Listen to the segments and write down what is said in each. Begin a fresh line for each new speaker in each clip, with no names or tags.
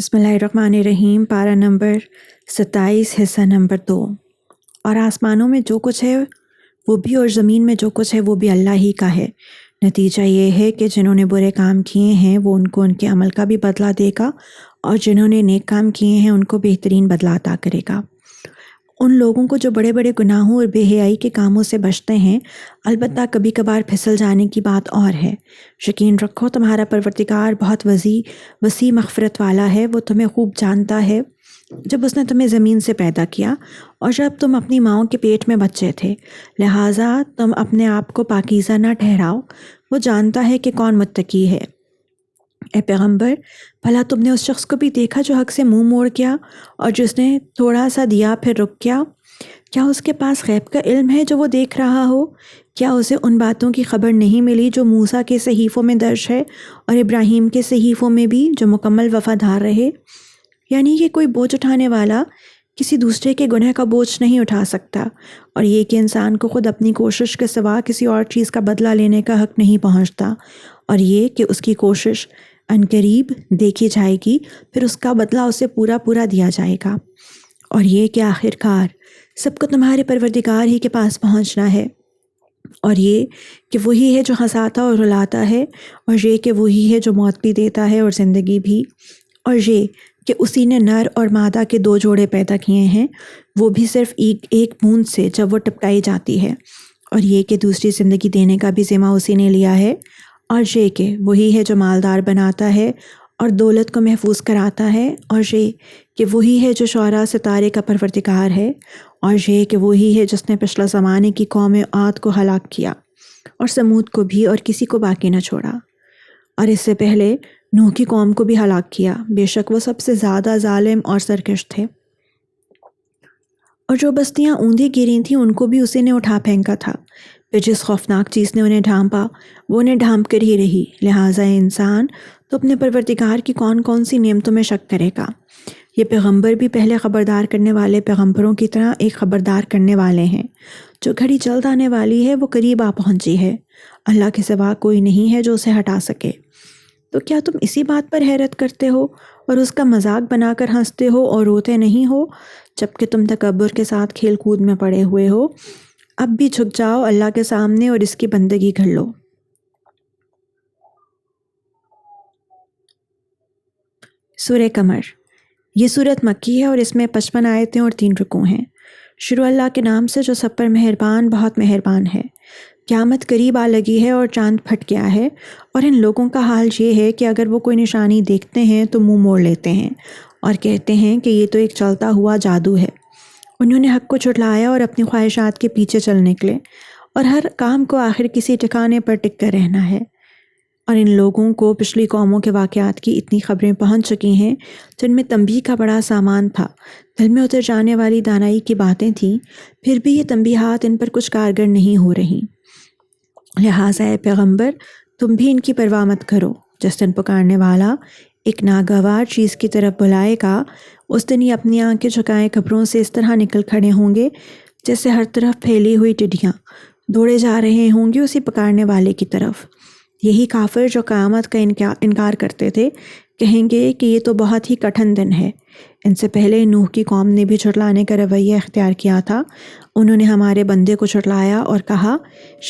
بسم اللہ الرحمن الرحیم۔ پارہ نمبر 27، حصہ نمبر 2۔ اور آسمانوں میں جو کچھ ہے وہ بھی اور زمین میں جو کچھ ہے وہ بھی اللہ ہی کا ہے۔ نتیجہ یہ ہے کہ جنہوں نے برے کام کیے ہیں وہ ان کو ان کے عمل کا بھی بدلہ دے گا، اور جنہوں نے نیک کام کیے ہیں ان کو بہترین بدلہ عطا کرے گا۔ ان لوگوں کو جو بڑے بڑے گناہوں اور بے حیائی کے کاموں سے بچتے ہیں، البتہ کبھی کبھار پھسل جانے کی بات اور ہے۔ یقین رکھو تمہارا پروردگار بہت وسیع مغفرت والا ہے۔ وہ تمہیں خوب جانتا ہے جب اس نے تمہیں زمین سے پیدا کیا اور جب تم اپنی ماؤں کے پیٹ میں بچے تھے، لہٰذا تم اپنے آپ کو پاکیزہ نہ ٹھہراؤ۔ وہ جانتا ہے کہ کون متقی ہے۔ اے پیغمبر، بھلا تم نے اس شخص کو بھی دیکھا جو حق سے منہ موڑ گیا اور جس نے تھوڑا سا دیا پھر رک گیا؟ کیا اس کے پاس غیب کا علم ہے جو وہ دیکھ رہا ہو؟ کیا اسے ان باتوں کی خبر نہیں ملی جو موسیٰ کے صحیفوں میں درج ہے اور ابراہیم کے صحیفوں میں بھی، جو مکمل وفادار رہے؟ یعنی کہ کوئی بوجھ اٹھانے والا کسی دوسرے کے گناہ کا بوجھ نہیں اٹھا سکتا، اور یہ کہ انسان کو خود اپنی کوشش کے سوا کسی اور چیز کا بدلہ لینے کا حق نہیں پہنچتا، اور یہ کہ اس کی کوشش عنقریب دیکھی جائے گی، پھر اس کا بدلہ اسے پورا دیا جائے گا، اور یہ کہ آخر کار سب کو تمہارے پروردگار ہی کے پاس پہنچنا ہے، اور یہ کہ وہی ہے جو ہنساتا اور رلاتا ہے، اور یہ کہ وہی ہے جو موت بھی دیتا ہے اور زندگی بھی، اور یہ کہ اسی نے نر اور مادہ کے 2 جوڑے پیدا کیے ہیں، وہ بھی صرف ایک بوند سے جب وہ ٹپکائی جاتی ہے، اور یہ کہ دوسری زندگی دینے کا بھی ذمہ اسی نے لیا ہے، اور یہ کہ وہی ہے جو مالدار بناتا ہے اور دولت کو محفوظ کراتا ہے، اور یہ کہ وہی ہے جو شعراء ستارے کا پروردگار ہے، اور یہ کہ وہی ہے جس نے پچھلا زمانے کی قوم عاد کو ہلاک کیا اور سمود کو بھی، اور کسی کو باقی نہ چھوڑا، اور اس سے پہلے نوح کی قوم کو بھی ہلاک کیا۔ بے شک وہ سب سے زیادہ ظالم اور سرکش تھے۔ اور جو بستیاں اوندھی گری تھیں ان کو بھی اسی نے اٹھا پھینکا تھا، پھر جس خوفناک چیز نے انہیں ڈھانپا وہ انہیں ڈھانپ کر ہی رہی۔ لہٰذا انسان تو اپنے پروردگار کی کون سی نعمتوں میں شک کرے گا۔ یہ پیغمبر بھی پہلے خبردار کرنے والے پیغمبروں کی طرح ایک خبردار کرنے والے ہیں۔ جو گھڑی جلد آنے والی ہے وہ قریب آ پہنچی ہے، اللہ کے سوا کوئی نہیں ہے جو اسے ہٹا سکے۔ تو کیا تم اسی بات پر حیرت کرتے ہو اور اس کا مذاق بنا کر ہنستے ہو اور روتے نہیں ہو، جبکہ تم تکبر کے ساتھ کھیل کود میں پڑے ہوئے ہو؟ اب بھی جھک جاؤ اللہ کے سامنے اور اس کی بندگی کر لو۔ سورہ قمر۔ یہ صورت مکی ہے اور اس میں 55 آیتیں اور 3 رکوع ہیں۔ شروع اللہ کے نام سے جو سب پر مہربان بہت مہربان ہے۔ قیامت قریب آ لگی ہے اور چاند پھٹ گیا ہے، اور ان لوگوں کا حال یہ ہے کہ اگر وہ کوئی نشانی دیکھتے ہیں تو منہ موڑ لیتے ہیں اور کہتے ہیں کہ یہ تو ایک چلتا ہوا جادو ہے۔ انہوں نے حق کو جھٹلایا اور اپنی خواہشات کے پیچھے چل نکلے، اور ہر کام کو آخر کسی ٹھکانے پر ٹک کر رہنا ہے۔ اور ان لوگوں کو پچھلی قوموں کے واقعات کی اتنی خبریں پہنچ چکی ہیں جن میں تنبیہ کا بڑا سامان تھا، دل میں اتر جانے والی دانائی کی باتیں تھیں، پھر بھی یہ تنبیہات ان پر کچھ کارگر نہیں ہو رہی۔ لہٰذا اے پیغمبر تم بھی ان کی پرواہ مت کرو۔ جس دن پکارنے والا ایک ناگوار چیز کی طرف بلائے گا، اس دن یہ اپنی آنکھیں جھکائے قبروں سے اس طرح نکل کھڑے ہوں گے جیسے ہر طرف پھیلی ہوئی ٹڈیاں دوڑے جا رہے ہوں گے اسی پکارنے والے کی طرف۔ یہی کافر جو قیامت کا انکار کرتے تھے کہیں گے کہ یہ تو بہت ہی کٹھن دن ہے۔ ان سے پہلے نوح کی قوم نے بھی جھٹلانے کا رویہ اختیار کیا تھا۔ انہوں نے ہمارے بندے کو جھٹلایا اور کہا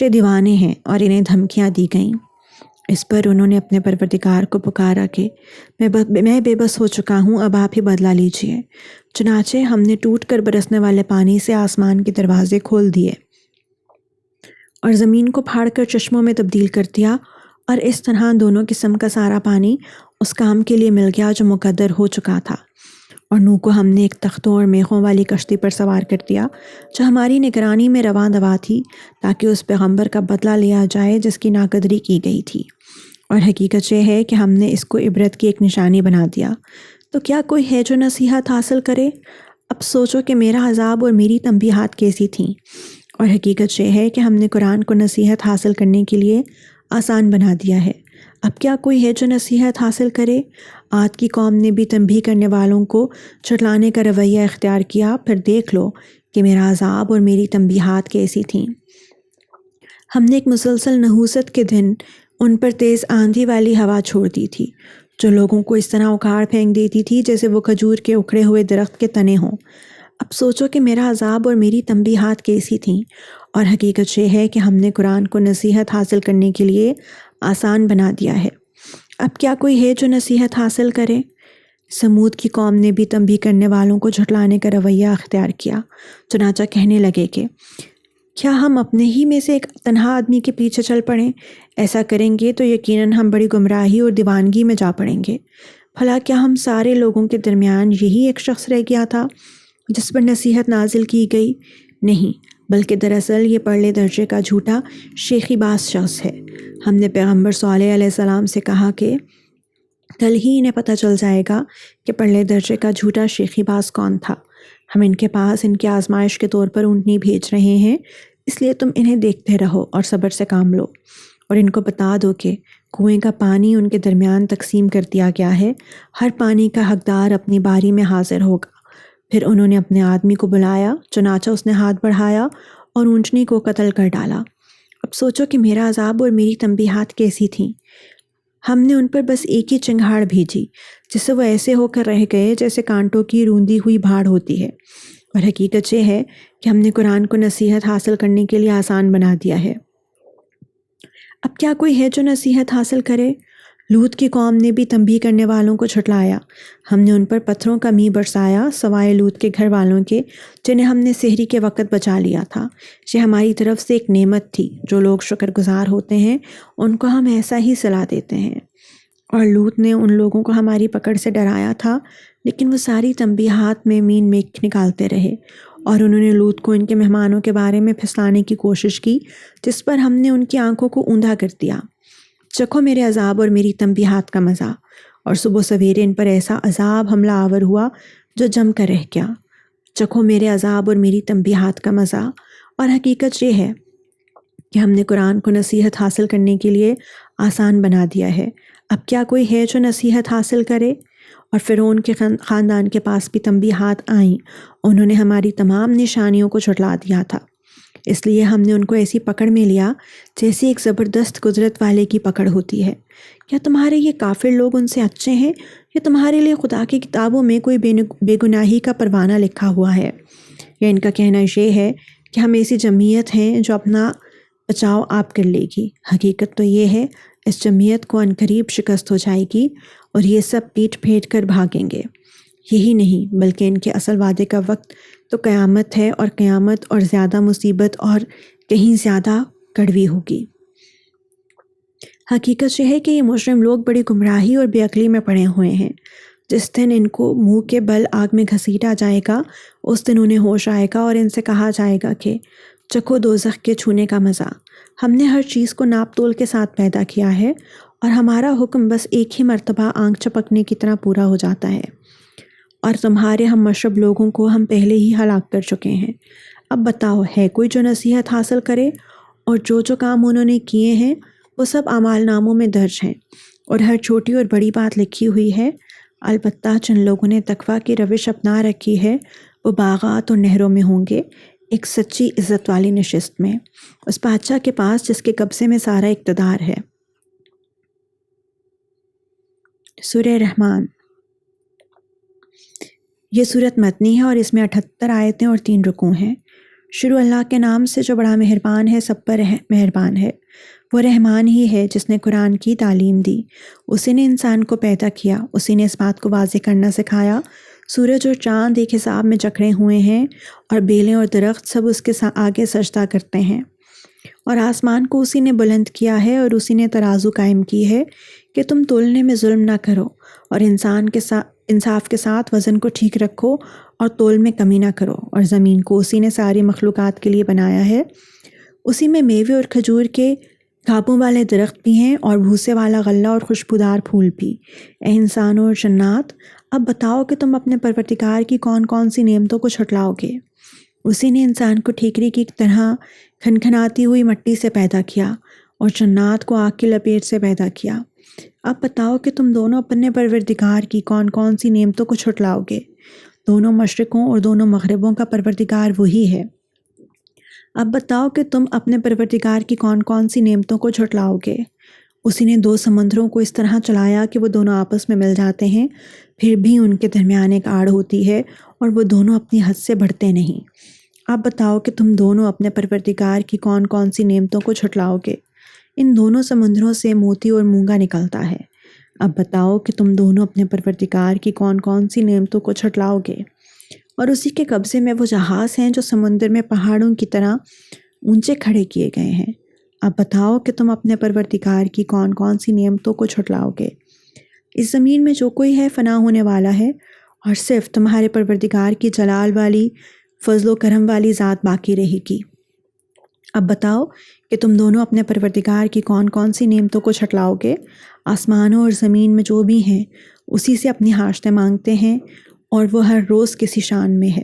یہ دیوانے ہیں، اور انہیں دھمکیاں دی گئیں۔ اس پر انہوں نے اپنے پروردگار کو پکارا کہ میں بے بس ہو چکا ہوں، اب آپ ہی بدلہ لیجئے۔ چنانچہ ہم نے ٹوٹ کر برسنے والے پانی سے آسمان کے دروازے کھول دیے اور زمین کو پھاڑ کر چشموں میں تبدیل کر دیا، اور اس طرح دونوں قسم کا سارا پانی اس کام کے لیے مل گیا جو مقدر ہو چکا تھا۔ اور نوح کو ہم نے ایک تختوں اور میخوں والی کشتی پر سوار کر دیا جو ہماری نگرانی میں رواں دوا تھی، تاکہ اس پیغمبر کا بدلہ لیا جائے جس کی ناقدری کی گئی تھی، اور حقیقت یہ ہے کہ ہم نے اس کو عبرت کی ایک نشانی بنا دیا۔ تو کیا کوئی ہے جو نصیحت حاصل کرے؟ اب سوچو کہ میرا عذاب اور میری تنبیہات کیسی تھیں، اور حقیقت یہ ہے کہ ہم نے قرآن کو نصیحت حاصل کرنے کے لیے آسان بنا دیا ہے۔ اب کیا کوئی ہے جو نصیحت حاصل کرے؟ عاد کی قوم نے بھی تنبیہ کرنے والوں کو جھٹلانے کا رویہ اختیار کیا، پھر دیکھ لو کہ میرا عذاب اور میری تنبیہات کیسی تھیں۔ ہم نے ایک مسلسل نحوست کے دن ان پر تیز آندھی والی ہوا چھوڑ دی تھی جو لوگوں کو اس طرح اکھاڑ پھینک دیتی تھی جیسے وہ کھجور کے اکھڑے ہوئے درخت کے تنے ہوں۔ اب سوچو کہ میرا عذاب اور میری تنبیہات کیسی تھیں، اور حقیقت یہ ہے کہ ہم نے قرآن کو نصیحت حاصل کرنے کے لیے آسان بنا دیا ہے۔ اب کیا کوئی ہے جو نصیحت حاصل کرے؟ سمود کی قوم نے بھی تنبیہ کرنے والوں کو جھٹلانے کا رویہ اختیار کیا، چنانچہ کہنے لگے کہ کیا ہم اپنے ہی میں سے ایک تنہا آدمی کے پیچھے چل پڑیں؟ ایسا کریں گے تو یقیناً ہم بڑی گمراہی اور دیوانگی میں جا پڑیں گے۔ بھلا کیا ہم سارے لوگوں کے درمیان یہی ایک شخص رہ گیا تھا جس پر نصیحت نازل کی گئی؟ نہیں، بلکہ دراصل یہ پرلے درجے کا جھوٹا شیخی باز شخص ہے۔ ہم نے پیغمبر صالح علیہ السلام سے کہا کہ کل ہی انہیں پتہ چل جائے گا کہ پرلے درجے کا جھوٹا شیخی باز کون تھا۔ ہم ان کے پاس ان کی آزمائش کے طور پر اونٹنی بھیج رہے ہیں، اس لیے تم انہیں دیکھتے رہو اور صبر سے کام لو، اور ان کو بتا دو کہ کنویں کا پانی ان کے درمیان تقسیم کر دیا گیا ہے، ہر پانی کا حقدار اپنی باری میں حاضر ہوگا۔ پھر انہوں نے اپنے آدمی کو بلایا، چنانچہ اس نے ہاتھ بڑھایا اور اونٹنی کو قتل کر ڈالا۔ اب سوچو کہ میرا عذاب اور میری تنبیہات کیسی تھیں۔ ہم نے ان پر بس ایک ہی چنگھاڑ بھیجی جس سے وہ ایسے ہو کر رہ گئے جیسے کانٹوں کی روندی ہوئی بھاڑ ہوتی ہے، اور حقیقت یہ ہے کہ ہم نے قرآن کو نصیحت حاصل کرنے کے لیے آسان بنا دیا ہے۔ اب کیا کوئی ہے جو نصیحت حاصل کرے؟ لوط کی قوم نے بھی تنبیہ کرنے والوں کو جھٹلایا۔ ہم نے ان پر پتھروں کا میਂہ برسایا سوائے لوط کے گھر والوں کے، جنہیں ہم نے سحری کے وقت بچا لیا تھا۔ یہ ہماری طرف سے ایک نعمت تھی۔ جو لوگ شکر گزار ہوتے ہیں ان کو ہم ایسا ہی صلاح دیتے ہیں۔ اور لوط نے ان لوگوں کو ہماری پکڑ سے ڈرایا تھا، لیکن وہ ساری تنبیہات میں مین میخ نکالتے رہے، اور انہوں نے لوط کو ان کے مہمانوں کے بارے میں پھسلانے کی کوشش کی، جس پر ہم نے ان کی آنکھوں کو اوندھا کر دیا۔ چکھو میرے عذاب اور میری تنبیہات کا مزہ، اور صبح سویرے ان پر ایسا عذاب حملہ آور ہوا جو جم کر رہ گیا۔ چکھو میرے عذاب اور میری تنبیہات کا مزہ، اور حقیقت یہ ہے کہ ہم نے قرآن کو نصیحت حاصل کرنے کے لیے آسان بنا دیا ہے۔ اب کیا کوئی ہے جو نصیحت حاصل کرے؟ اور فرعون کے خاندان کے پاس بھی تنبیہات آئیں، انہوں نے ہماری تمام نشانیوں کو جھٹلا دیا تھا، اس لیے ہم نے ان کو ایسی پکڑ میں لیا جیسی ایک زبردست قدرت والے کی پکڑ ہوتی ہے۔ کیا تمہارے یہ کافر لوگ ان سے اچھے ہیں، یا تمہارے لیے خدا کی کتابوں میں کوئی بے گناہی کا پروانہ لکھا ہوا ہے؟ یا ان کا کہنا یہ ہے کہ ہم ایسی جمعیت ہیں جو اپنا بچاؤ آپ کر لے گی۔ حقیقت تو یہ ہے اس جمعیت کو عنقریب شکست ہو جائے گی، اور یہ سب پیٹ پھیر کر بھاگیں گے۔ یہی نہیں بلکہ ان کے اصل وعدے کا وقت تو قیامت ہے، اور قیامت اور زیادہ مصیبت اور کہیں زیادہ کڑوی ہوگی۔ حقیقت یہ ہے کہ یہ مجرم لوگ بڑی گمراہی اور بے عقلی میں پڑے ہوئے ہیں۔ جس دن ان کو منہ کے بل آگ میں گھسیٹا جائے گا، اس دن انہیں ہوش آئے گا اور ان سے کہا جائے گا کہ چکھو دوزخ کے چھونے کا مزہ۔ ہم نے ہر چیز کو ناپ تول کے ساتھ پیدا کیا ہے، اور ہمارا حکم بس ایک ہی مرتبہ آنکھ چپکنے کی طرح پورا ہو جاتا ہے، اور تمہارے ہم مشرب لوگوں کو ہم پہلے ہی ہلاک کر چکے ہیں۔ اب بتاؤ، ہے کوئی جو نصیحت حاصل کرے؟ اور جو کام انہوں نے کیے ہیں وہ سب اعمال ناموں میں درج ہیں، اور ہر چھوٹی اور بڑی بات لکھی ہوئی ہے۔ البتہ جن لوگوں نے تقویٰ کی روش اپنا رکھی ہے وہ باغات اور نہروں میں ہوں گے، ایک سچی عزت والی نشست میں، اس بادشاہ کے پاس جس کے قبضے میں سارا اقتدار ہے۔ سورہ رحمان۔ یہ سورت مدنی ہے اور اس میں 78 آیتیں اور 3 رکوع ہیں۔ شروع اللہ کے نام سے جو بڑا مہربان ہے، سب پر مہربان ہے۔ وہ رحمان ہی ہے جس نے قرآن کی تعلیم دی، اسی نے انسان کو پیدا کیا، اسی نے اس بات کو واضح کرنا سکھایا۔ سورج اور چاند ایک حساب میں جکڑے ہوئے ہیں، اور بیلیں اور درخت سب اس کے آگے سجدہ کرتے ہیں۔ اور آسمان کو اسی نے بلند کیا ہے، اور اسی نے ترازو قائم کی ہے کہ تم تولنے میں ظلم نہ کرو، اور انصاف کے ساتھ وزن کو ٹھیک رکھو، اور تول میں کمی نہ کرو۔ اور زمین کو اسی نے ساری مخلوقات کے لیے بنایا ہے، اسی میں میوے اور کھجور کے گھابوں والے درخت بھی ہیں، اور بھوسے والا غلہ اور خوشبودار پھول بھی۔ اے انسانوں اور جنات، اب بتاؤ کہ تم اپنے پروردگار کی کون کون سی نعمتوں کو جھٹلاؤ گے۔ اسی نے انسان کو ٹھیکری کی طرح کھنکھناتی ہوئی مٹی سے پیدا کیا، اور جنات کو آگ کی لپیٹ سے پیدا کیا۔ اب بتاؤ کہ تم دونوں اپنے پروردگار کی کون کون سی نعمتوں کو جھٹلاؤ گے۔ دونوں مشرقوں اور دونوں مغربوں کا پروردگار وہی ہے۔ اب بتاؤ کہ تم اپنے پروردگار کی کون کون سی نعمتوں کو جھٹلاؤ گے۔ اسی نے 2 سمندروں کو اس طرح چلایا کہ وہ دونوں آپس میں مل جاتے ہیں، پھر بھی ان کے درمیان ایک آڑ ہوتی ہے اور وہ دونوں اپنی حد سے بڑھتے نہیں۔ اب بتاؤ کہ تم دونوں اپنے پروردگار کی کون کون سی نعمتوں کو جھٹلاؤ گے؟ ان دونوں سمندروں سے موتی اور مونگا نکلتا ہے۔ اب بتاؤ کہ تم دونوں اپنے پروردگار کی کون کون سی نعمتوں کو جھٹلاؤ گے؟ اور اسی کے قبضے میں وہ جہاز ہیں جو سمندر میں پہاڑوں کی طرح اونچے کھڑے کیے گئے ہیں۔ اب بتاؤ کہ تم اپنے پروردگار کی کون کون سی نعمتوں کو جھٹلاؤ گے؟ اس زمین میں جو کوئی ہے فنا ہونے والا ہے، اور صرف تمہارے پروردگار کی جلال والی، فضل و کرم والی ذات باقی رہے گی۔ اب بتاؤ کہ تم دونوں اپنے پروردگار کی کون کون سی نعمتوں کو جھٹلاؤ گے؟ آسمانوں اور زمین میں جو بھی ہیں اسی سے اپنی حاجتیں مانگتے ہیں، اور وہ ہر روز کسی شان میں ہے۔